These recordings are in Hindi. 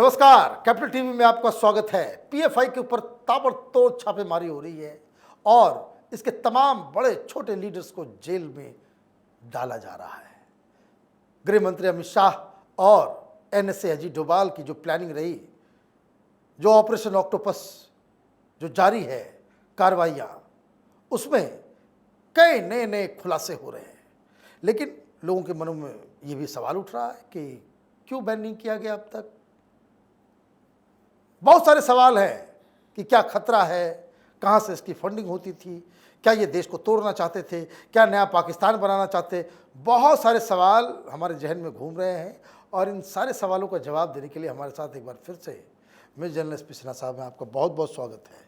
नमस्कार, कैपिटल टीवी में आपका स्वागत है। पीएफआई के ऊपर ताबड़तोड़ छापेमारी हो रही है और इसके तमाम बड़े छोटे लीडर्स को जेल में डाला जा रहा है। गृह मंत्री अमित शाह और एनएसए अजीत डोभाल की जो प्लानिंग रही, जो ऑपरेशन ऑक्टोपस जो जारी है कार्रवाइयाँ, उसमें कई नए नए खुलासे हो रहे हैं। लेकिन लोगों के मनों में ये भी सवाल उठ रहा है कि क्यों बैन नहीं किया गया अब तक। बहुत सारे सवाल हैं कि क्या खतरा है, कहाँ से इसकी फंडिंग होती थी, क्या ये देश को तोड़ना चाहते थे, क्या नया पाकिस्तान बनाना चाहते। बहुत सारे सवाल हमारे जहन में घूम रहे हैं और इन सारे सवालों का जवाब देने के लिए हमारे साथ एक बार फिर से मिस जर्नलिस्ट पी सिन्हा साहब हैं। आपका बहुत बहुत स्वागत है।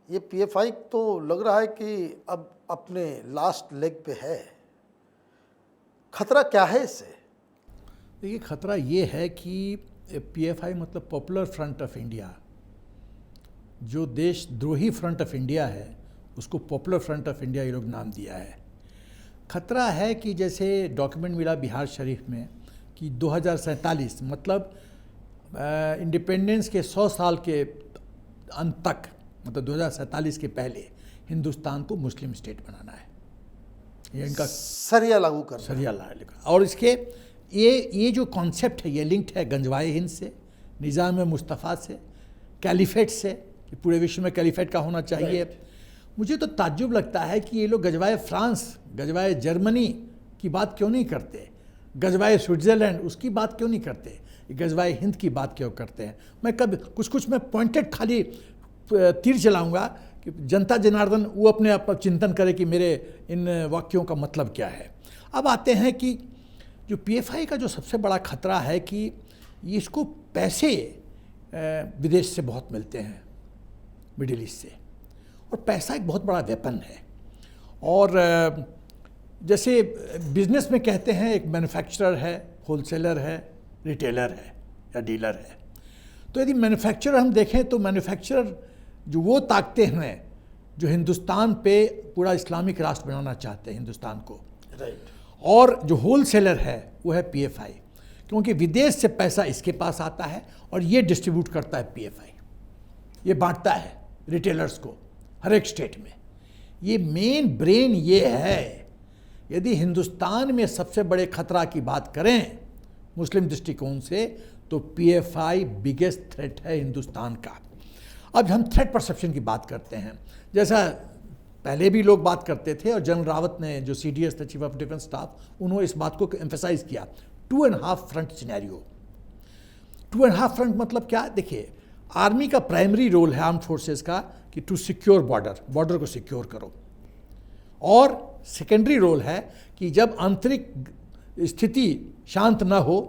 ये पीएफआई तो लग रहा है कि अब अपने लास्ट लेग पे है। खतरा क्या है इससे? देखिए, खतरा ये है कि पीएफआई मतलब पॉपुलर फ्रंट ऑफ इंडिया, जो देशद्रोही फ्रंट ऑफ इंडिया है उसको पॉपुलर फ्रंट ऑफ इंडिया ये लोग नाम दिया है। खतरा है कि जैसे डॉक्यूमेंट मिला बिहार शरीफ में कि 2047 मतलब इंडिपेंडेंस के 100 साल के अंत तक, मतलब 2047 के पहले हिंदुस्तान को मुस्लिम स्टेट बनाना है। ये इनका सरिया लागू कर सरिया लागू। और इसके ये जो कॉन्सेप्ट है ये लिंक्ड है गंजवाए हिंद से, निज़ाम मुस्तफ़ा से, कैलिफेट से, कि पूरे विश्व में कैलिफेट का होना चाहिए। मुझे तो ताज्जुब लगता है कि ये लोग गजवाए फ्रांस, गजवाए जर्मनी की बात क्यों नहीं करते, गजवाए स्विट्ज़रलैंड उसकी बात क्यों नहीं करते, गजवाए हिंद की बात क्यों करते हैं। मैं कब कुछ मैं पॉइंटेड खाली तीर चलाऊँगा कि जनता जनार्दन वो अपने आप चिंतन करे कि मेरे इन वाक्यों का मतलब क्या है। अब आते हैं कि जो पीएफआई का जो सबसे बड़ा खतरा है कि इसको पैसे विदेश से बहुत मिलते हैं, मिडिल ईस्ट से, और पैसा एक बहुत बड़ा वेपन है। और जैसे बिजनेस में कहते हैं एक मैन्युफैक्चरर है, होलसेलर है, रिटेलर है या डीलर है। तो यदि मैन्युफैक्चरर हम देखें तो मैन्युफैक्चरर जो वो ताकते हैं जो हिंदुस्तान पे पूरा इस्लामिक राष्ट्र बनाना चाहते हैं हिंदुस्तान को, राइट। और जो होलसेलर है वो है पीएफआई, क्योंकि विदेश से पैसा इसके पास आता है और ये डिस्ट्रीब्यूट करता है पीएफआई, ये बांटता है रिटेलर्स को हर एक स्टेट में। ये मेन ब्रेन ये है। यदि हिंदुस्तान में सबसे बड़े खतरा की बात करें मुस्लिम दृष्टिकोण से तो पीएफआई बिगेस्ट थ्रेट है हिंदुस्तान का। अब हम थ्रेट परसेप्शन की बात करते हैं, जैसा पहले भी लोग बात करते थे और जनरल रावत ने जो सीडीएस थे, चीफ ऑफ डिफेंस स्टाफ, उन्होंने इस बात को एम्फेसाइज किया। 2.5 फ्रंट सिनेरियो। 2.5 फ्रंट मतलब क्या? देखिए, आर्मी का प्राइमरी रोल है आर्म फोर्सेस का कि टू सिक्योर बॉर्डर को सिक्योर करो, और सेकेंडरी रोल है कि जब आंतरिक स्थिति शांत ना हो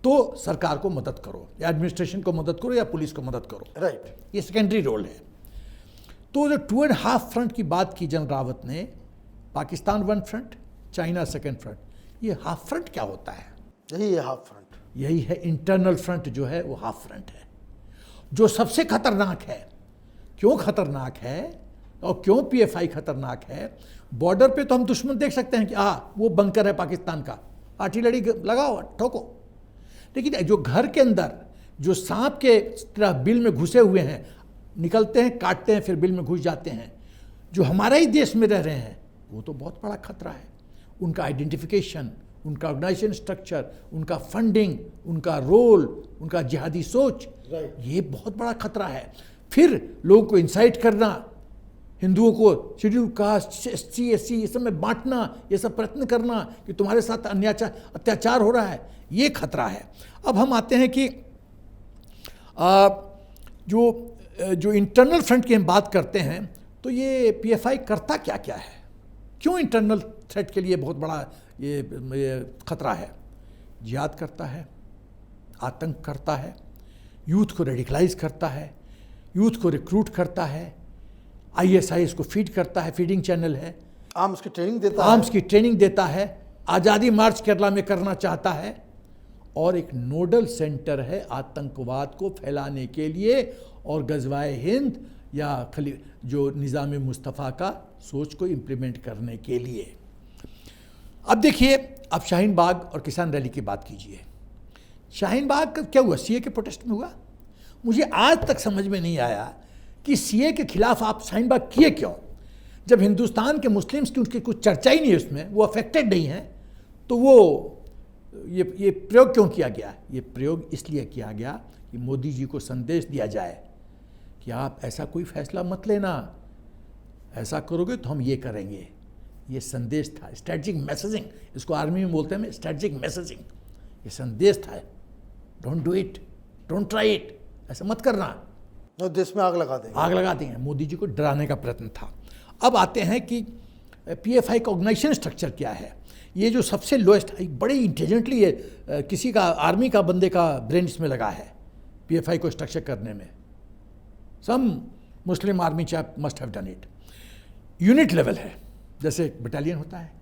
तो सरकार को मदद करो, या एडमिनिस्ट्रेशन को मदद करो, या पुलिस को मदद करो। राइट। ये सेकेंडरी रोल है। तो जो 2.5 फ्रंट की बात की जनरल रावत ने, Pakistan 1 front, China 2nd front, ये हाफ फ्रंट क्या होता है? यही है हाफ फ्रंट। यही है इंटरनल फ्रंट, जो है वो हाफ फ्रंट है, जो सबसे खतरनाक है। क्यों खतरनाक है और क्यों पीएफआई खतरनाक है? बॉर्डर पे तो हम दुश्मन देख सकते हैं कि वो बंकर है पाकिस्तान का, आर्टिलरी लगाओ, ठोको। लेकिन जो घर के अंदर जो सांप के तरह बिल में घुसे हुए हैं, निकलते हैं, काटते हैं, फिर बिल में घुस जाते हैं, जो हमारे ही देश में रह रहे हैं, वो तो बहुत बड़ा खतरा है। उनका आइडेंटिफिकेशन, उनका ऑर्गेनाइजेशन स्ट्रक्चर, उनका फंडिंग, उनका रोल, उनका जिहादी सोच, ये बहुत बड़ा खतरा है। फिर लोगों को इंसाइट करना, हिंदुओं को शेड्यूल कास्ट, SC SC ये सब में बांटना, ये सब प्रयत्न करना कि तुम्हारे साथ अत्याचार हो रहा है, ये खतरा है। अब हम आते हैं कि जो इंटरनल फ्रंट की हम बात करते हैं तो ये पीएफआई करता क्या क्या है, क्यों इंटरनल थ्रेट के लिए बहुत बड़ा ये खतरा है? जिहाद करता है, आतंक करता है, यूथ को रेडिकलाइज करता है, यूथ को रिक्रूट करता है, ISIS को फीड करता है, फीडिंग चैनल है, आर्म्स की ट्रेनिंग देता है, आज़ादी मार्च केरला में करना चाहता है, और एक नोडल सेंटर है आतंकवाद को फैलाने के लिए और गजवाए हिंद या जो निज़ाम मुस्तफ़ा का सोच को इम्प्लीमेंट करने के लिए। अब देखिए, अब शाहीन बाग और किसान रैली की बात कीजिए। शाहीन बाग का क्या हुआ, सीए के प्रोटेस्ट में हुआ? मुझे आज तक समझ में नहीं आया कि सीए के खिलाफ आप शाहीन बाग किए क्यों, जब हिंदुस्तान के मुस्लिम्स की उनकी कुछ चर्चा ही नहीं है उसमें, वो अफेक्टेड नहीं है, तो वो ये प्रयोग क्यों किया गया? ये प्रयोग इसलिए किया गया कि मोदी जी को संदेश दिया जाए कि आप ऐसा कोई फैसला मत लेना, ऐसा करोगे तो हम ये करेंगे। ये संदेश था, स्ट्रेटजिक मैसेजिंग, इसको आर्मी में बोलते हैं स्ट्रेटजिक मैसेजिंग। ये संदेश था, don't do it, don't try it, ऐसा मत करना, और देश में आग लगा देंगे। आग लगा देंगे। मोदी जी को डराने का प्रयत्न था। अब आते हैं कि पीएफआई का ऑर्गेनाइजेशन स्ट्रक्चर क्या है। ये जो सबसे लोएस्ट, बड़े इंटेलिजेंटली ये किसी का आर्मी का बंदे का ब्रेन इसमें लगा है पीएफआई को स्ट्रक्चर करने में। Some Muslim army chap must have done it. Unit level है, जैसे बटालियन होता है,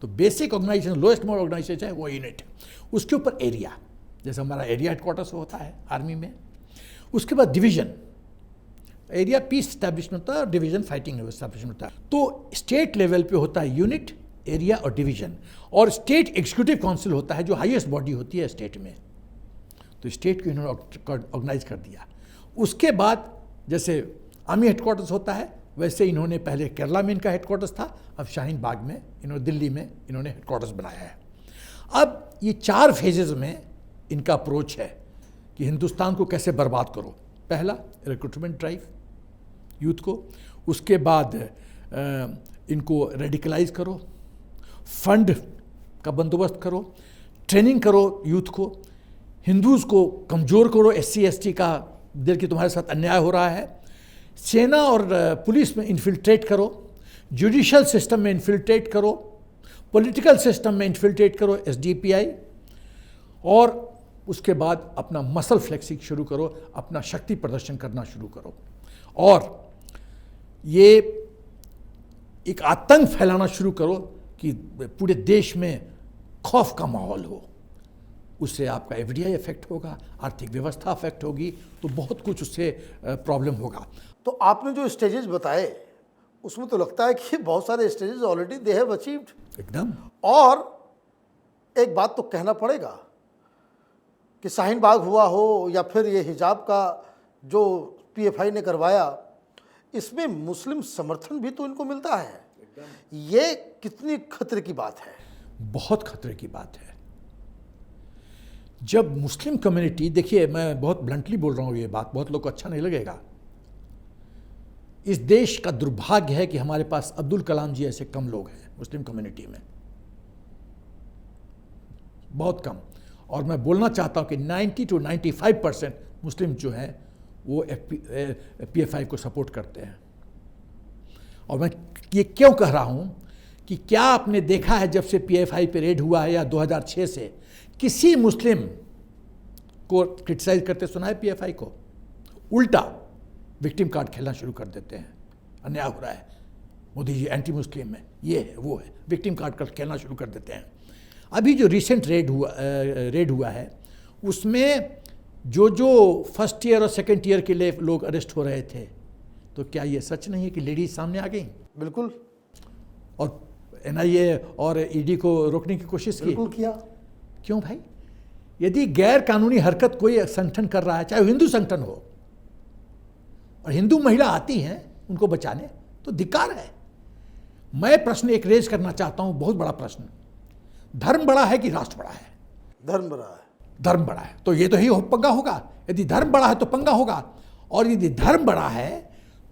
तो basic organisation, lowest mode organisation है वो यूनिट। उसके ऊपर एरिया, जैसे हमारा एरिया हेडक्वार्टर्स होता है आर्मी में। उसके बाद डिवीजन, एरिया पीस एस्टैब्लिशमेंट होता है, डिवीजन फाइटिंग एस्टैब्लिशमेंट होता है। तो स्टेट लेवल पे होता है यूनिट, एरिया और डिवीजन। और स्टेट एग्जीक्यूटिव काउंसिल होता है जो हाईएस्ट बॉडी होती है स्टेट में। तो स्टेट को इन्होंने ऑर्गेनाइज कर दिया। उसके बाद जैसे आर्मी हेडक्वार्टर्स होता है, वैसे इन्होंने पहले केरला में इनका हेडक्वार्टर्स था, अब शाहीन बाग में इन्होंने, दिल्ली में इन्होंने हेडक्वार्टर्स बनाया है। अब ये 4 फेजेस में इनका अप्रोच है कि हिंदुस्तान को कैसे बर्बाद करो। पहला, रिक्रूटमेंट ड्राइव यूथ को। उसके बाद इनको रेडिकलाइज करो, फंड का बंदोबस्त करो, ट्रेनिंग करो यूथ को, हिंदूज़ को कमज़ोर करो, SC ST का देर कि तुम्हारे साथ अन्याय हो रहा है, सेना और पुलिस में इन्फिल्ट्रेट करो, जुडिशल सिस्टम में इन्फिल्ट्रेट करो, पॉलिटिकल सिस्टम में इन्फिल्ट्रेट करो, SDPI, और उसके बाद अपना मसल फ्लेक्सिंग शुरू करो, अपना शक्ति प्रदर्शन करना शुरू करो, और ये एक आतंक फैलाना शुरू करो कि पूरे देश में खौफ का माहौल हो। उससे आपका FDI इफेक्ट होगा, आर्थिक व्यवस्था अफेक्ट होगी, तो बहुत कुछ उससे प्रॉब्लम होगा। तो आपने जो स्टेजेस बताए उसमें तो लगता है कि बहुत सारे stages already they have achieved एकदम। और एक बात तो कहना पड़ेगा कि शाहीन बाग हुआ हो या फिर ये हिजाब का जो PFI ने करवाया, इसमें मुस्लिम समर्थन भी तो इनको मिलता है। ये कितनी खतरे की बात है? बहुत खतरे की बात है। जब मुस्लिम कम्युनिटी, देखिए मैं बहुत ब्लंटली बोल रहा हूँ, ये बात बहुत लोग को अच्छा नहीं लगेगा, इस देश का दुर्भाग्य है कि हमारे पास अब्दुल कलाम जी ऐसे कम लोग हैं मुस्लिम कम्युनिटी में, बहुत कम। और मैं बोलना चाहता हूँ कि 90 to 95% मुस्लिम जो हैं वो PFI को सपोर्ट करते हैं। और मैं ये क्यों कह रहा हूँ कि क्या आपने देखा है जब से PFI पे रेड हुआ है या 2006 से किसी मुस्लिम को क्रिटिसाइज करते सुना है PFI को? उल्टा विक्टिम कार्ड खेलना शुरू कर देते हैं, अन्याय हो रहा है, मोदी जी एंटी मुस्लिम है, ये है वो है, विक्टिम कार्ड खेलना शुरू कर देते हैं। अभी जो रिसेंट रेड हुआ है उसमें जो फर्स्ट ईयर और सेकंड ईयर के लिए लोग अरेस्ट हो रहे थे, तो क्या ये सच नहीं है कि लेडीज सामने आ गई? बिल्कुल। और NIA और ED को रोकने की कोशिश की? बिल्कुल किया। क्यों भाई? यदि गैर कानूनी हरकत कोई संगठन कर रहा है, चाहे हिंदू संगठन हो, और हिंदू महिला आती हैं उनको बचाने, तो धिक्कार है। मैं प्रश्न एक रेज करना चाहता हूं, बहुत बड़ा प्रश्न, धर्म बड़ा है कि राष्ट्र बड़ा है? धर्म बड़ा है। धर्म बड़ा है, तो ये तो ही पंगा होगा। यदि धर्म बड़ा है तो पंगा होगा, और यदि धर्म बड़ा है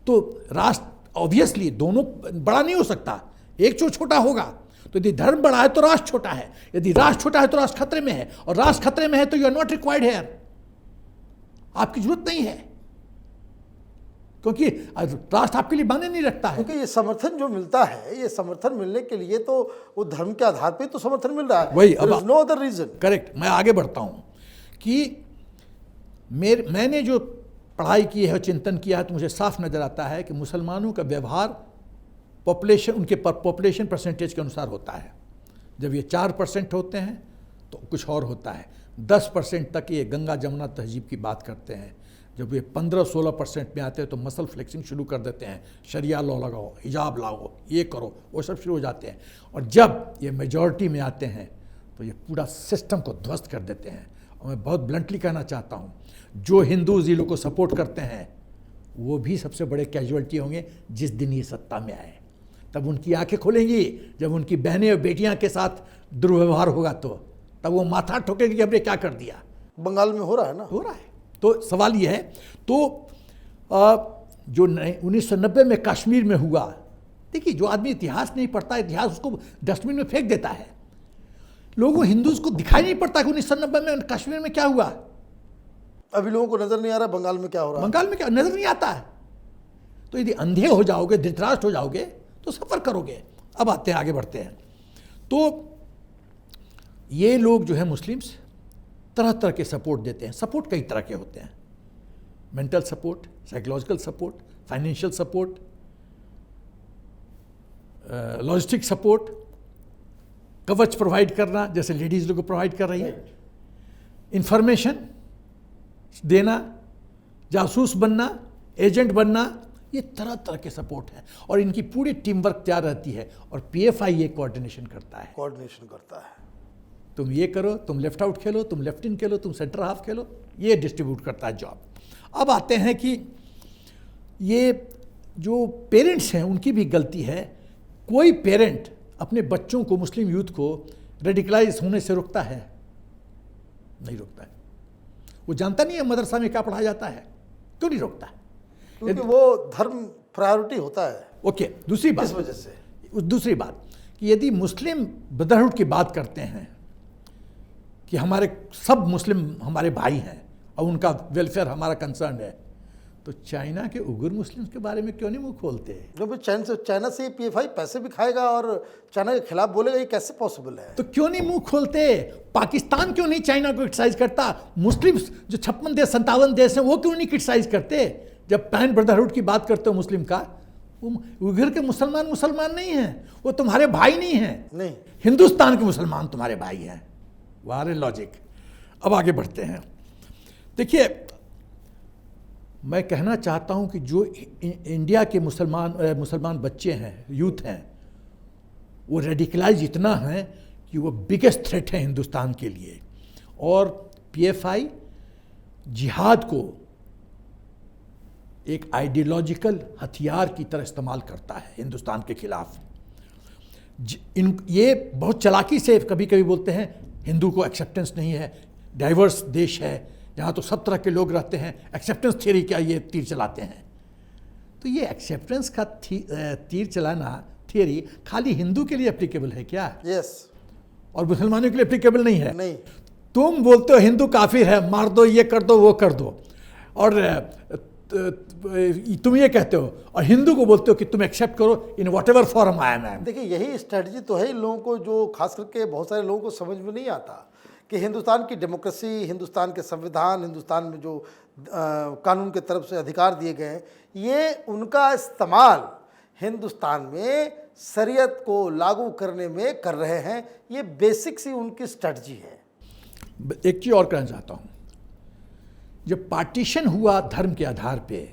तो राष्ट्र ऑब्वियसली दोनों बड़ा नहीं हो सकता, एक जो छोटा होगा। तो यदि धर्म बड़ा है तो राष्ट्र छोटा है, यदि राष्ट्र छोटा है तो राष्ट्र खतरे में है, और राष्ट्र खतरे में है तो you are not required here, आपकी जरूरत नहीं है, क्योंकि राष्ट्र आपके लिए मायने नहीं रखता है। क्योंकि ये समर्थन जो मिलता है, ये समर्थन मिलने के लिए तो वो धर्म के आधार पे तो समर्थन मिल रहा है, वही, अब नो अदर रीजन। करेक्ट। मैं आगे बढ़ता हूं कि मैंने जो पढ़ाई की है, चिंतन किया है, तो मुझे साफ नजर आता है कि मुसलमानों का व्यवहार पॉपुलेशन, उनके पॉपुलेशन परसेंटेज के अनुसार होता है। जब ये 4% होते हैं तो कुछ और होता है, 10% तक ये गंगा जमुना तहजीब की बात करते हैं। जब ये 15-16% में आते हैं तो मसल फ्लेक्सिंग शुरू कर देते हैं, शरिया लॉ लगाओ, हिजाब लाओ, ये करो, वो सब शुरू हो जाते हैं। और जब ये मेजॉरिटी में आते हैं तो ये पूरा सिस्टम को ध्वस्त कर देते हैं, और मैं बहुत ब्लंटली कहना चाहता हूँ, जो हिंदूज ये लोग को सपोर्ट करते हैं वो भी सबसे बड़े कैजुअलिटी होंगे जिस दिन ये सत्ता में आए। तब उनकी आंखें खुलेंगी जब उनकी बहनें और बेटियां के साथ दुर्व्यवहार होगा, तो तब वो माथा ठोकेगी कि हमने क्या कर दिया। बंगाल में हो रहा है ना, हो रहा है। तो सवाल ये है, तो जो 1990 में कश्मीर में हुआ, देखिए जो आदमी इतिहास नहीं पढ़ता, इतिहास उसको डस्टबिन में फेंक देता है। लोगों हिंदूज को दिखाई नहीं पड़ता कि 1990 में कश्मीर में क्या हुआ। अभी लोगों को नजर नहीं आ रहा बंगाल में क्या हो रहा है। बंगाल में क्या नजर नहीं आता है। तो यदि अंधे हो जाओगे, धृतराष्ट्र हो जाओगे, तो सफर करोगे। अब आते हैं, आगे बढ़ते हैं। तो ये लोग जो है मुस्लिम्स तरह तरह के सपोर्ट देते हैं। सपोर्ट कई तरह के होते हैं, mental support, psychological support, financial support, logistic support, कवच प्रोवाइड करना जैसे लेडीज लोग को प्रोवाइड कर रही है, इंफॉर्मेशन देना, जासूस बनना, एजेंट बनना, ये तरह तरह के सपोर्ट है। और इनकी पूरी टीम वर्क तैयार रहती है और पीएफआई ये कोऑर्डिनेशन करता है। कोऑर्डिनेशन करता है, तुम ये करो, तुम लेफ्ट आउट खेलो, तुम लेफ्ट इन खेलो, तुम सेंटर हाफ खेलो, ये डिस्ट्रीब्यूट करता है जॉब। अब आते हैं कि ये जो पेरेंट्स हैं उनकी भी गलती है। कोई पेरेंट अपने बच्चों को, मुस्लिम यूथ को रेडिकलाइज होने से रोकता है? नहीं रोकता है। वो जानता नहीं है मदरसा में क्या पढ़ाया जाता है, क्यों नहीं रोकता है? क्योंकि वो धर्म प्रायोरिटी होता है। ओके, दूसरी बात, इस वजह से दूसरी बात कि यदि मुस्लिम ब्रदरहुड की बात करते हैं कि हमारे सब मुस्लिम हमारे भाई हैं और उनका वेलफेयर हमारा कंसर्न है, तो चाइना के उइगर मुस्लिम्स के बारे में क्यों नहीं मुंह खोलते? जो भी चाइना से पीएफआई पैसे भी खाएगा और चाइना के खिलाफ बोलेगा, ये कैसे पॉसिबल है? तो क्यों नहीं मुंह खोलते? पाकिस्तान क्यों नहीं चाइना को क्रिटिसाइज करता? मुस्लिम्स जो 56 देश 57 देश हैं वो क्यों नहीं क्रिटिसाइज करते? जब पैन ब्रदरहुड की बात करते हो मुस्लिम का, वो उइगर के मुसलमान नहीं हैं, वो तुम्हारे भाई नहीं हैं। नहीं, हिंदुस्तान के मुसलमान तुम्हारे भाई हैं। वारे लॉजिक। अब आगे बढ़ते हैं। देखिए, मैं कहना चाहता हूं कि जो इंडिया के मुसलमान बच्चे हैं, यूथ हैं, वो रेडिकलाइज इतना है कि वो बिगेस्ट थ्रेट है हिंदुस्तान के लिए। और पीएफआई जिहाद को एक आइडियोलॉजिकल हथियार की तरह इस्तेमाल करता है हिंदुस्तान के खिलाफ। ये बहुत चालाकी से कभी कभी बोलते हैं हिंदू को एक्सेप्टेंस नहीं है, डाइवर्स देश है जहाँ तो सब तरह के लोग रहते हैं, एक्सेप्टेंस थियरी क्या ये तीर चलाते हैं। तो ये एक्सेप्टेंस का तीर चलाना थियरी खाली हिंदू के लिए एप्लीकेबल है क्या? यस। और मुसलमानों के लिए एप्लीकेबल नहीं है? नहीं। तुम बोलते हो हिंदू काफिर है, मार दो, ये कर दो, वो कर दो, और तुम ये कहते हो, और हिंदू को बोलते हो कि तुम एक्सेप्ट करो in what ever form I am. देखिए, यही स्ट्रेटजी तो है इन लोगों को, जो खास करके बहुत सारे लोगों को समझ में नहीं आता कि हिंदुस्तान की डेमोक्रेसी, हिंदुस्तान के संविधान, हिंदुस्तान में जो कानून के तरफ से अधिकार दिए गए हैं, ये उनका इस्तेमाल हिंदुस्तान में शरीयत को लागू करने में कर रहे हैं। ये बेसिक सी उनकी स्ट्रेटजी है। एक चीज़ और कहना चाहता हूँ, जब पार्टीशन हुआ धर्म के आधार पे,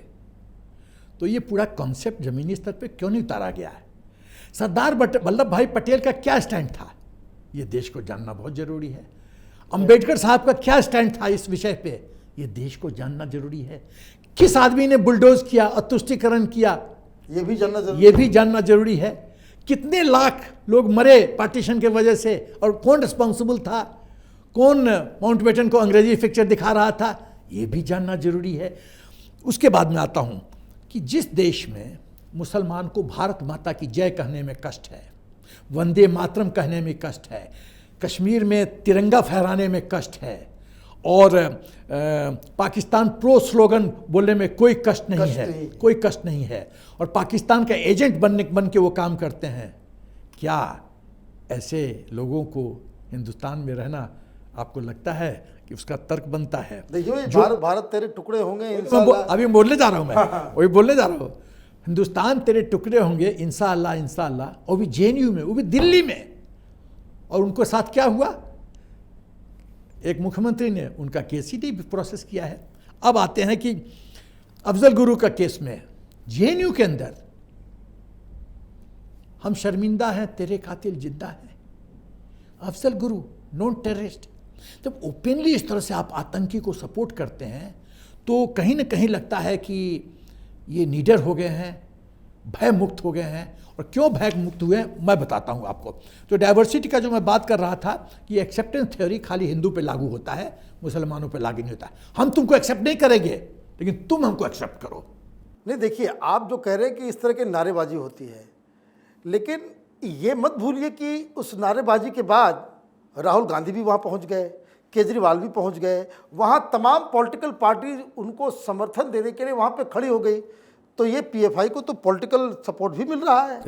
तो ये पूरा कॉन्सेप्ट जमीनी स्तर पे क्यों नहीं उतारा गया है? सरदार वल्लभ भाई पटेल का क्या स्टैंड था, ये देश को जानना बहुत जरूरी है। अंबेडकर साहब का क्या स्टैंड था इस विषय पे, ये देश को जानना जरूरी है। किस आदमी ने बुलडोज किया और तुष्टीकरण किया, ये भी जानना जरूरी है। कितने लाख लोग मरे पार्टीशन के वजह से, और कौन रिस्पॉन्सिबल था, कौन माउंटबेटन को अंग्रेजी पिक्चर दिखा रहा था, ये भी जानना जरूरी है। उसके बाद में आता हूँ कि जिस देश में मुसलमान को भारत माता की जय कहने में कष्ट है, वंदे मातरम कहने में कष्ट है, कश्मीर में तिरंगा फहराने में कष्ट है, और पाकिस्तान प्रो स्लोगन बोलने में कोई कष्ट नहीं है, और पाकिस्तान का एजेंट बन के वो काम करते हैं, क्या ऐसे लोगों को हिंदुस्तान में रहना आपको लगता है कि उसका तर्क बनता है? देखिए, भारत तेरे टुकड़े होंगे अभी बोलने जा रहा हूँ मैं, वही बोलने जा रहा हूँ। हिंदुस्तान तेरे टुकड़े होंगे इंशाअल्लाह इंशाअल्लाह, और भी जेएनयू में, वो भी दिल्ली में। और उनको साथ क्या हुआ? एक मुख्यमंत्री ने उनका केस ही नहीं प्रोसेस किया है। अब आते हैं कि अफजल गुरु का केस में जेएनयू के अंदर, हम शर्मिंदा हैं तेरे कातिल जिंदा है। अफजल गुरु नॉन टेररिस्ट, जब ओपनली इस तरह से आप आतंकी को सपोर्ट करते हैं तो कहीं ना कहीं लगता है कि ये निडर हो गए हैं, भय मुक्त हो गए हैं। और क्यों भय मुक्त हुए हैं मैं बताता हूँ आपको। तो डाइवर्सिटी का जो मैं बात कर रहा था कि एक्सेप्टेंस थ्योरी खाली हिंदू पे लागू होता है, मुसलमानों पे लागू नहीं होता है। हम तुमको एक्सेप्ट नहीं करेंगे लेकिन तुम हमको एक्सेप्ट करो। नहीं, देखिए, आप जो कह रहे हैं कि इस तरह की नारेबाजी होती है, लेकिन ये मत भूलिए कि उस नारेबाजी के बाद राहुल गांधी भी वहाँ पहुँच गए, केजरीवाल भी पहुँच गए, वहाँ तमाम पॉलिटिकल पार्टी उनको समर्थन देने के लिए वहाँ पे खड़ी हो गई। तो ये पीएफआई को तो पॉलिटिकल सपोर्ट भी मिल रहा है।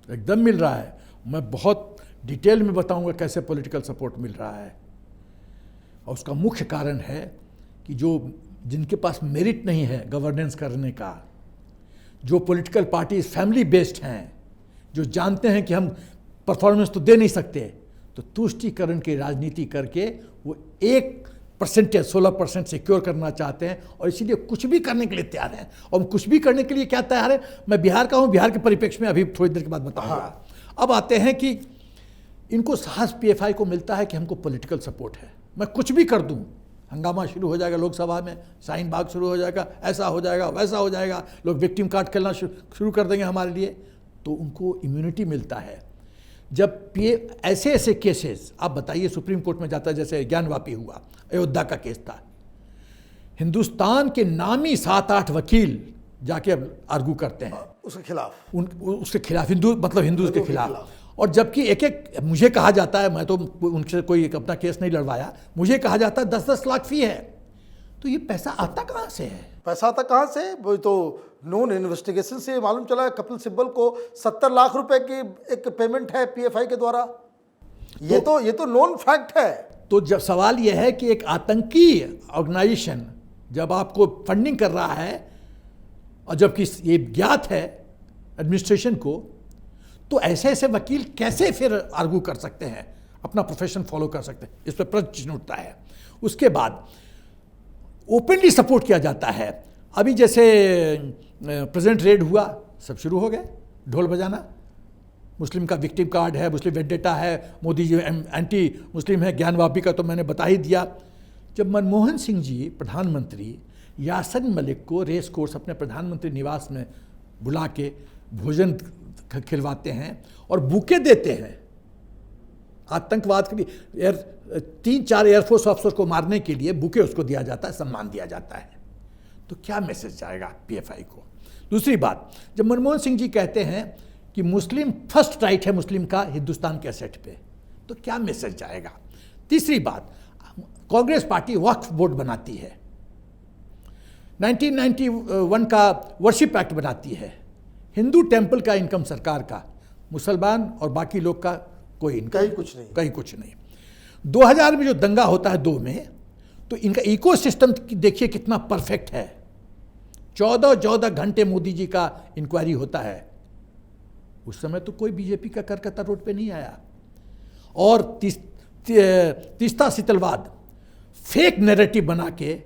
एकदम मिल रहा है। मैं बहुत डिटेल में बताऊंगा कैसे पॉलिटिकल सपोर्ट मिल रहा है। और उसका मुख्य कारण है कि जिनके पास मेरिट नहीं है गवर्नेंस करने का, जो पॉलिटिकल पार्टीज फैमिली बेस्ड हैं, जो जानते हैं कि हम परफॉर्मेंस तो दे नहीं सकते, तो तुष्टीकरण की राजनीति करके वो 1% 16% सिक्योर करना चाहते हैं और इसीलिए कुछ भी करने के लिए तैयार हैं। और कुछ भी करने के लिए क्या तैयार है, मैं बिहार का हूँ, बिहार के परिप्रेक्ष्य में अभी थोड़ी देर के बाद बताऊंगा। हाँ। अब आते हैं कि इनको साहस पीएफआई को मिलता है कि हमको पॉलिटिकल सपोर्ट है, मैं कुछ भी कर दूं, हंगामा शुरू हो जाएगा लोकसभा में, शाहीन बाग शुरू हो जाएगा, ऐसा हो जाएगा, वैसा हो जाएगा, लोग विक्टिम कार्ड खेलना शुरू कर देंगे हमारे लिए, तो उनको इम्यूनिटी मिलता है। जब ऐसे ऐसे केसेस आप बताइए सुप्रीम कोर्ट में जाता है, जैसे ज्ञानवापी हुआ, अयोध्या का केस था, हिंदुस्तान के नामी 7-8 वकील जाके अब आर्गू करते हैं उसके खिलाफ, उसके खिलाफ, हिंदूज के खिलाफ। और जबकि एक मुझे कहा जाता है, मैं तो उनसे कोई अपना केस नहीं लड़वाया, मुझे कहा जाता है 10-10 लाख फी है। तो ये पैसा आता कहाँ से है? पैसा आता कहाँ से? वो तो नोन इन्वेस्टिगेशन से मालूम चला है कपिल सिब्बल को 70 लाख रुपए की एक पेमेंट है पीएफआई के द्वारा। ये तो नोन फैक्ट है। तो जब सवाल यह है कि एक आतंकी ऑर्गेनाइजेशन जब आपको फंडिंग कर रहा है और जबकि ये ज्ञात है एडमिनिस्ट्रेशन को, तो ऐसे ऐसे वकील कैसे फिर आर्गू कर सकते हैं, अपना प्रोफेशन फॉलो कर सकते हैं? इस पर प्रश्न चिन्ह उठता है। उसके बाद ओपनली सपोर्ट किया जाता है। अभी जैसे प्रेसिडेंट रेड हुआ, सब शुरू हो गए ढोल बजाना, मुस्लिम का विक्टिम कार्ड है, मुस्लिम वेंडेटा है, मोदी जी एंटी मुस्लिम है, ज्ञानवापी का तो मैंने बता ही दिया। जब मनमोहन सिंह जी प्रधानमंत्री यासीन मलिक को रेस कोर्स अपने प्रधानमंत्री निवास में बुला के भोजन खिलवाते हैं और बुके देते हैं आतंकवाद के लिए, 3-4 एयरफोर्स ऑफिसर को मारने के लिए बुके उसको दिया जाता है, सम्मान दिया जाता है, तो क्या मैसेज जाएगा पीएफआई को? दूसरी बात, जब मनमोहन सिंह जी कहते हैं कि मुस्लिम फर्स्ट राइट है मुस्लिम का हिंदुस्तान के एसेट पे, तो क्या मैसेज जाएगा? तीसरी बात, कांग्रेस पार्टी वक्फ बोर्ड बनाती है, 1991 का वर्शिप एक्ट बनाती है, हिंदू टेंपल का इनकम सरकार का, मुसलमान और बाकी लोग का कोई इनकम कहीं कुछ नहीं। 2000 में जो दंगा होता है 2 में, तो इनका इकोसिस्टम देखिए कितना परफेक्ट है। 14 घंटे मोदी जी का इंक्वायरी होता है। उस समय तो कोई बीजेपी का करकत्ता रोड पे नहीं आया। और तीस्ता शीतलवाद फेक नैरेटिव बना के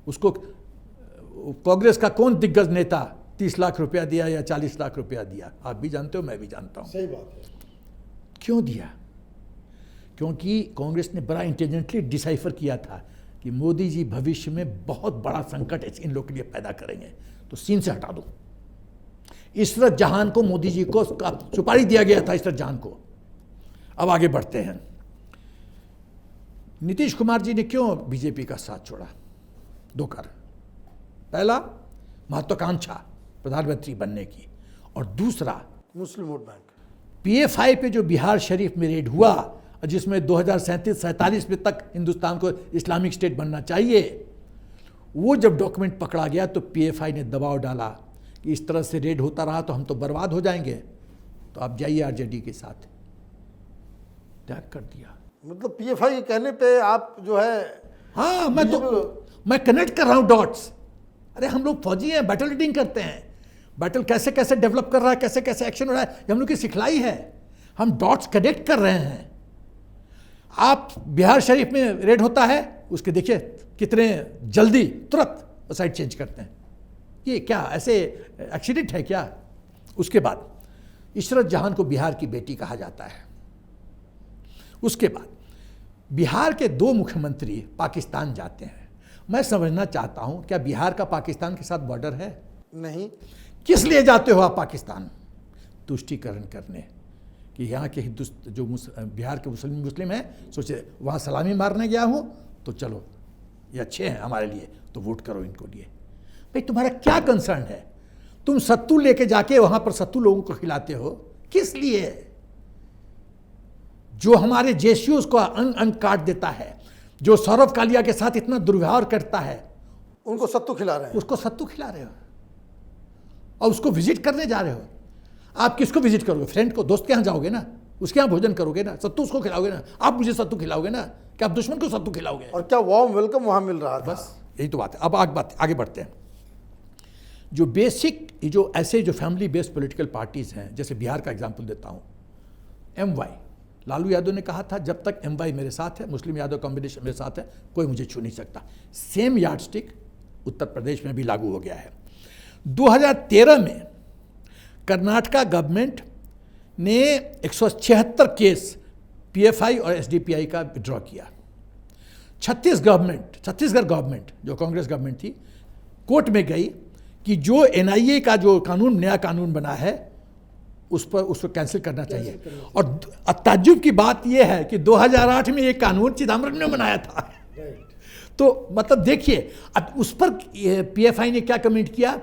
उसको, कांग्रेस का कौन दिग्गज नेता 30 लाख रुपया दिया या 40 लाख रुपया दिया, आप भी जानते हो, मैं भी जानता हूं। सही बात है। क्यों दिया? क्योंकि कांग्रेस ने बड़ा इंटेलिजेंटली डिसाइफर किया था कि मोदी जी भविष्य में बहुत बड़ा संकट इन लोगों के लिए पैदा करेंगे, तो सीन से हटा दो। इशरत जहां को मोदी जी को सुपारी दिया गया था, इशरत जहां को। अब आगे बढ़ते हैं। नीतीश कुमार जी ने क्यों बीजेपी का साथ छोड़ा? 2 कारण। पहला, महत्वाकांक्षा प्रधानमंत्री बनने की, और दूसरा मुस्लिम वोट बैंक। पीएफआई पे जो बिहार शरीफ में रेड हुआ, जिसमें 2037-47 में तक हिंदुस्तान को इस्लामिक स्टेट बनना चाहिए, वो जब डॉक्यूमेंट पकड़ा गया तो पीएफआई ने दबाव डाला कि इस तरह से रेड होता रहा तो हम तो बर्बाद हो जाएंगे, तो आप जाइए आरजेडी के साथ। त्याग कर दिया। मतलब पीएफआई के कहने पे आप जो है, हाँ, मैं कनेक्ट कर रहा हूँ डॉट्स। अरे हम लोग फौजी हैं, बैटल लीडिंग करते हैं, बैटल कैसे कैसे डेवलप कर रहा है, कैसे कैसे एक्शन हो रहा है, हम लोग की सिखलाई है, हम डॉट्स कनेक्ट कर रहे हैं। आप बिहार शरीफ में रेड होता है, उसके देखिए कितने जल्दी तुरंत साइड चेंज करते हैं। ये क्या ऐसे एक्सीडेंट है क्या? उसके बाद इशरत जहां को बिहार की बेटी कहा जाता है। उसके बाद बिहार के 2 मुख्यमंत्री पाकिस्तान जाते हैं। मैं समझना चाहता हूं, क्या बिहार का पाकिस्तान के साथ बॉर्डर है? नहीं। किस लिए जाते हो आप पाकिस्तान? तुष्टीकरण करने कि यहाँ के जो बिहार के मुस्लिम हैं, सोचे वहाँ सलामी मारने गया हूँ तो चलो ये अच्छे हैं हमारे लिए, तो वोट करो इनको लिए। भाई तुम्हारा क्या कंसर्न है? तुम सत्तू लेके जाके वहाँ पर सत्तू लोगों को खिलाते हो, किस लिए? जो हमारे जेसीओ को अन्न काट देता है, जो सौरभ कालिया के साथ इतना दुर्व्यवहार करता है, उनको सत्तू खिला रहे हैं। उसको सत्तू खिला रहे हो और उसको विजिट करने जा रहे हो। आप किसको विजिट करोगे? फ्रेंड को, दोस्त के यहाँ जाओगे ना, उसके यहाँ भोजन करोगे ना, सत्तू उसको खिलाओगे ना। आप मुझे सत्तू खिलाओगे ना, क्या आप दुश्मन को सत्तू खिलाओगे? और क्या वार्म वेलकम वहां मिल रहा था? बस यही तो बात है। अब आगे बढ़ते हैं। जो बेसिक, जो ऐसे जो फैमिली बेस्ड पॉलिटिकल पार्टीज हैं, जैसे बिहार का एग्जांपल देता हूँ, MY, लालू यादव ने कहा था जब तक MY मेरे साथ है, मुस्लिम यादव कॉम्बिनेशन मेरे साथ है, कोई मुझे छू नहीं सकता। सेम यार्डस्टिक उत्तर प्रदेश में भी लागू हो गया है। 2013 में कर्नाटका गवर्नमेंट ने 176 केस PFI और SDPI का विड्रॉ किया। छत्तीसगढ़ गवर्नमेंट जो कांग्रेस गवर्नमेंट थी, कोर्ट में गई कि जो NIA का जो नया कानून बना है उसको कैंसिल करना चाहिए। और ताज्जुब की बात यह है कि 2008 में ये कानून चिदम्बरम ने बनाया था। तो मतलब देखिए, अब उस पर PFI ने क्या कमेंट किया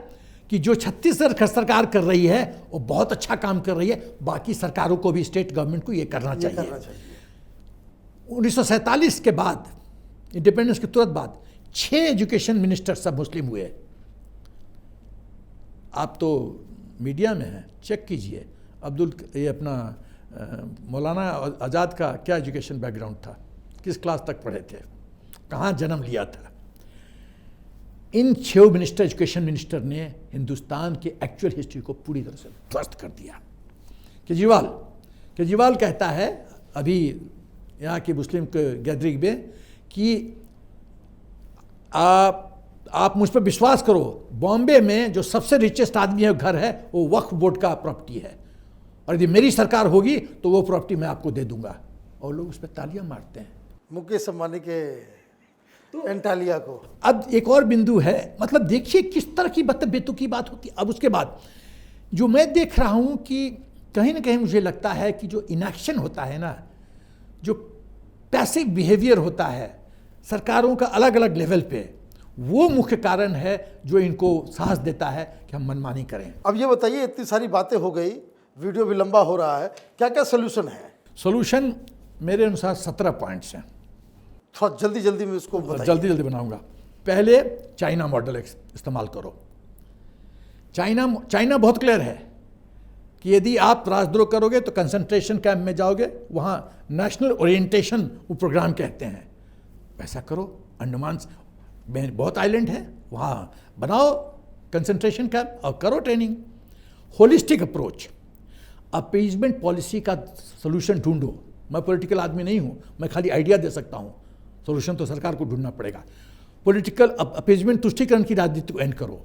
कि जो छत्तीसगढ़ सरकार कर रही है वो बहुत अच्छा काम कर रही है, बाकी सरकारों को भी, स्टेट गवर्नमेंट को ये करना चाहिए। 1947 के बाद, इंडिपेंडेंस के तुरंत बाद 6 एजुकेशन मिनिस्टर सब मुस्लिम हुए। आप तो मीडिया में हैं, चेक कीजिए। ये अपना मौलाना आज़ाद का क्या एजुकेशन बैकग्राउंड था, किस क्लास तक पढ़े थे, कहाँ जन्म लिया था। इन 6 मिनिस्टर, एजुकेशन मिनिस्टर ने हिंदुस्तान के एक्चुअल हिस्ट्री को पूरी तरह से ध्वस्त कर दिया। केजरीवाल कहता है अभी यहाँ की मुस्लिम गैदरिंग में कि आप मुझ पर विश्वास करो, बॉम्बे में जो सबसे रिचेस्ट आदमी है घर है वो वक्फ बोर्ड का प्रॉपर्टी है, और यदि मेरी सरकार होगी तो वो प्रॉपर्टी मैं आपको दे दूंगा। और लोग उस पर तालियां मारते हैं, मुकेश अंबानी के एंटालिया को। अब एक और बिंदु है, मतलब देखिए किस तरह की बेतुकी बात होती है। अब उसके बाद जो मैं देख रहा हूं कि कहीं ना कहीं मुझे लगता है कि जो इनएक्शन होता है ना, जो पैसिव बिहेवियर होता है सरकारों का अलग अलग लेवल पे, वो मुख्य कारण है जो इनको साहस देता है कि हम मनमानी करें। अब ये बताइए, इतनी सारी बातें हो गई, वीडियो भी लंबा हो रहा है, क्या क्या सोल्यूशन है? सोल्यूशन मेरे अनुसार 17 पॉइंट्स हैं। थोड़ा जल्दी में इसको बताइए। जल्दी बनाऊंगा। पहले चाइना मॉडल इस्तेमाल करो। चाइना बहुत क्लियर है कि यदि आप राजद्रोह करोगे तो कंसंट्रेशन कैंप में जाओगे, वहाँ नेशनल ओरिएंटेशन प्रोग्राम कहते हैं, वैसा करो। अंडमान में बहुत आइलैंड है, वहाँ बनाओ कंसंट्रेशन कैंप और करो training. Holistic approach, appeasement policy का सोल्यूशन ढूंढो। मैं पॉलिटिकल आदमी नहीं हूँ, मैं खाली आइडिया दे सकता हूँ, सोल्यूशन तो सरकार को ढूंढना पड़ेगा। पॉलिटिकल अपीजमेंट, तुष्टीकरण की राजनीति को एंड करो।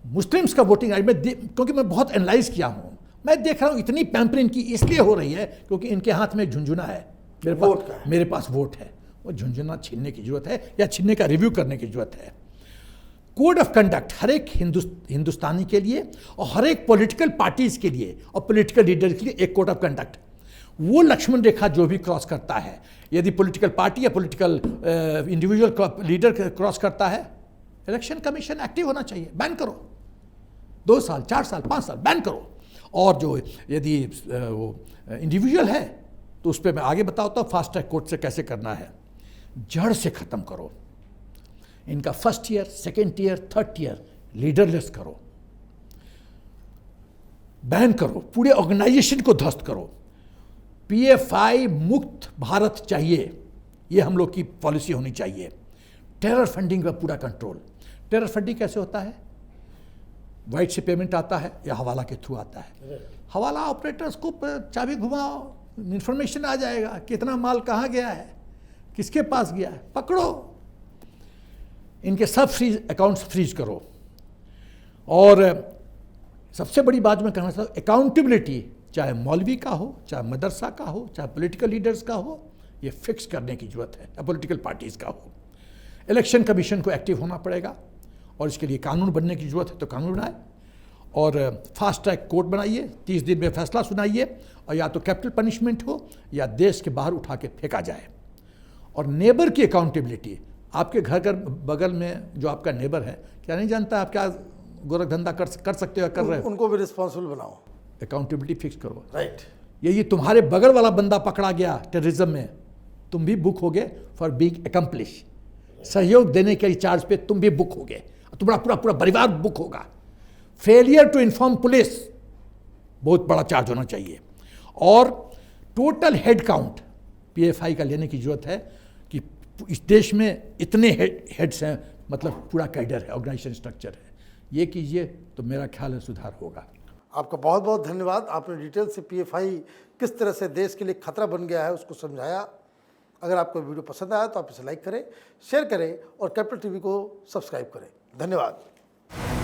मुस्लिम्स का वोटिंग राइट में क्योंकि मैं बहुत एनालाइज किया हूँ, मैं देख रहा हूँ इतनी पैम्परिंग की इसलिए हो रही है क्योंकि इनके हाथ में झुंझुना है, मेरे पास वोट है। वो झुंझुना छीनने की जरूरत है या छीनने का रिव्यू करने की जरूरत है। कोड ऑफ कंडक्ट हर एक हिंदुस्तानी के लिए और हर एक पॉलिटिकल पार्टीज के लिए और पॉलिटिकल लीडर के लिए एक कोड ऑफ कंडक्ट। वो लक्ष्मण रेखा जो भी क्रॉस करता है, यदि पॉलिटिकल पार्टी या पॉलिटिकल इंडिविजुअल लीडर क्रॉस करता है, इलेक्शन कमीशन एक्टिव होना चाहिए, बैन करो। 2 साल, 4 साल, 5 साल बैन करो। और जो यदि वो इंडिविजुअल है तो उस पर मैं आगे बताता हूँ फास्ट ट्रैक कोर्ट से कैसे करना है। जड़ से खत्म करो इनका first year, second year, third year leaderless करो, बैन करो, पूरे ऑर्गेनाइजेशन को ध्वस्त करो। PFI मुक्त भारत चाहिए, ये हम लोग की पॉलिसी होनी चाहिए। टेरर फंडिंग का पूरा कंट्रोल। टेरर फंडिंग कैसे होता है? वाइट से पेमेंट आता है या हवाला के थ्रू आता है। हवाला ऑपरेटर्स को चाबी घुमाओ, इंफॉर्मेशन आ जाएगा कितना माल कहाँ गया है, किसके पास गया है, पकड़ो। इनके सब अकाउंट्स फ्रीज करो। और सबसे बड़ी बात मैं कहना चाहता हूँ, अकाउंटेबिलिटी, चाहे मौलवी का हो, चाहे मदरसा का हो, चाहे पॉलिटिकल लीडर्स का हो ये फिक्स करने की जरूरत है, पॉलिटिकल पार्टीज़ का हो। इलेक्शन कमीशन को एक्टिव होना पड़ेगा और इसके लिए कानून बनने की जरूरत है, तो कानून बनाए और फास्ट ट्रैक कोर्ट बनाइए, 30 दिन में फैसला सुनाइए, और या तो कैपिटल पनिशमेंट हो या देश के बाहर उठा के फेंका जाए। और नेबर की अकाउंटेबिलिटी, आपके घर के बगल में जो आपका नेबर है, क्या नहीं जानता आप क्या गोरख धंधा कर सकते हो या कर रहे हो? उनको भी रिस्पॉन्सिबल बनाओ, अकाउंटेबिलिटी फिक्स करो। राइट। ये तुम्हारे बगल वाला बंदा पकड़ा गया टेररिज्म में, तुम भी बुक होगे फॉर बीइंग अकम्प्लिश। सहयोग देने के चार्ज पे तुम भी बुक होगे, तुम्हारा पूरा पूरा परिवार बुक होगा। फेलियर टू इन्फॉर्म पुलिस, बहुत बड़ा चार्ज होना चाहिए। और टोटल हेड काउंट पीएफआई का लेने की जरूरत है कि इस देश में इतने हेड्स हैं, मतलब पूरा कैडर है, ऑर्गेनाइजेशन स्ट्रक्चर है। ये कीजिए तो मेरा ख्याल है सुधार होगा। आपका बहुत बहुत धन्यवाद। आपने डिटेल से पीएफआई किस तरह से देश के लिए खतरा बन गया है उसको समझाया। अगर आपको वीडियो पसंद आया तो आप इसे लाइक करें, शेयर करें और कैपिटल टीवी को सब्सक्राइब करें। धन्यवाद।